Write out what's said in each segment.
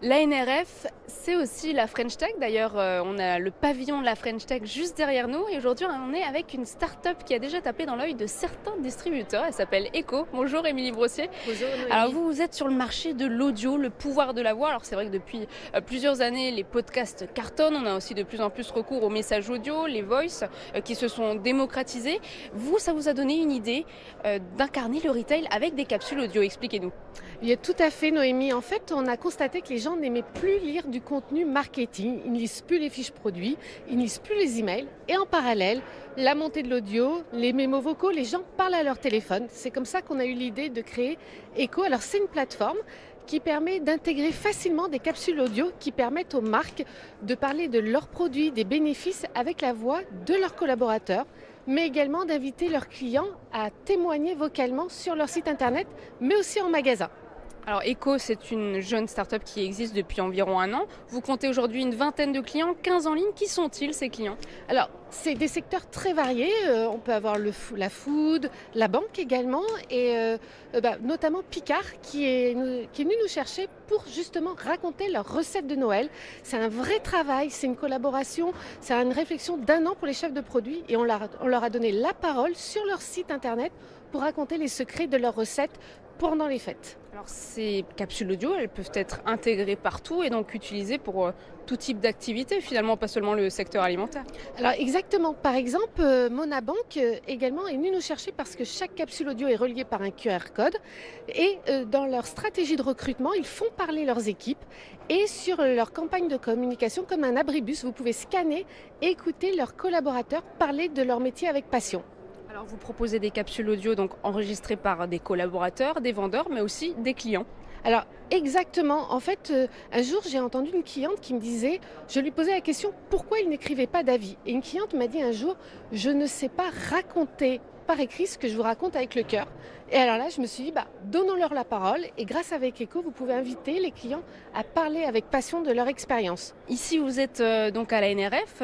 L'ANRF, c'est aussi la French Tech. D'ailleurs, on a le pavillon de la French Tech juste derrière nous. Et aujourd'hui, on est avec une start-up qui a déjà tapé dans l'œil de certains distributeurs. Elle s'appelle Echo. Bonjour Émilie Brossier. Bonjour Noémie. Alors vous êtes sur le marché de l'audio, le pouvoir de la voix. Alors c'est vrai que depuis plusieurs années, les podcasts cartonnent. On a aussi de plus en plus recours aux messages audio, les voice, qui se sont démocratisés. Vous, ça vous a donné une idée d'incarner le retail avec des capsules audio. Expliquez-nous. Il y a tout à fait Noémie. En fait, on a constaté que les gens n'aimaient plus lire du contenu marketing. Ils ne lisent plus les fiches produits, ils ne lisent plus les emails. Et en parallèle, la montée de l'audio, les mémos vocaux, les gens parlent à leur téléphone. C'est comme ça qu'on a eu l'idée de créer Echo. Alors c'est une plateforme qui permet d'intégrer facilement des capsules audio qui permettent aux marques de parler de leurs produits, des bénéfices avec la voix de leurs collaborateurs, mais également d'inviter leurs clients à témoigner vocalement sur leur site internet, mais aussi en magasin. Alors Echo, c'est une jeune start-up qui existe depuis environ un an. Vous comptez aujourd'hui une vingtaine de clients, 15 en ligne. Qui sont-ils ces clients ? Alors, c'est des secteurs très variés. On peut avoir la food, la banque également, et notamment Picard qui est venu nous chercher pour justement raconter leurs recettes de Noël. C'est un vrai travail, c'est une collaboration, c'est une réflexion d'un an pour les chefs de produits, et on leur a donné la parole sur leur site internet pour raconter les secrets de leurs recettes pendant les fêtes. Alors ces capsules audio, elles peuvent être intégrées partout et donc utilisées pour tout type d'activité, finalement pas seulement le secteur alimentaire. Alors exactement, par exemple, Monabank également est venu nous chercher parce que chaque capsule audio est reliée par un QR code, et dans leur stratégie de recrutement, ils font parler leurs équipes, et sur leur campagne de communication, comme un abribus, vous pouvez scanner et écouter leurs collaborateurs parler de leur métier avec passion. Alors vous proposez des capsules audio donc enregistrées par des collaborateurs, des vendeurs, mais aussi des clients. Alors exactement, en fait, un jour j'ai entendu une cliente qui me disait, je lui posais la question pourquoi il n'écrivait pas d'avis. Et une cliente m'a dit un jour, je ne sais pas raconter par écrit ce que je vous raconte avec le cœur. Et alors là, je me suis dit, donnons-leur la parole, et grâce à Avec Echo, vous pouvez inviter les clients à parler avec passion de leur expérience. Ici, vous êtes donc à la NRF,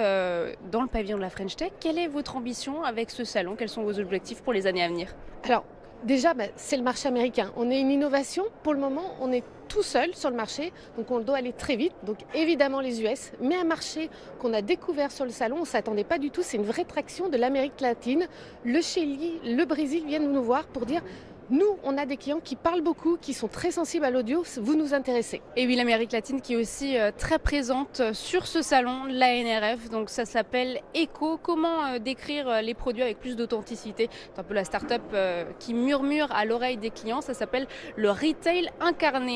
dans le pavillon de la French Tech. Quelle est votre ambition avec ce salon ? Quels sont vos objectifs pour les années à venir ? Alors, déjà, c'est le marché américain. On est une innovation. Pour le moment, on est tout seul sur le marché, donc on doit aller très vite. Donc évidemment les US, mais un marché qu'on a découvert sur le salon, on ne s'attendait pas du tout. C'est une vraie traction de l'Amérique latine. Le Chili, le Brésil viennent nous voir pour dire nous, on a des clients qui parlent beaucoup, qui sont très sensibles à l'audio, vous nous intéressez. Et oui, l'Amérique latine qui est aussi très présente sur ce salon, l'ANRF, donc ça s'appelle Echo. Comment décrire les produits avec plus d'authenticité ? C'est un peu la start-up qui murmure à l'oreille des clients, ça s'appelle le retail incarné.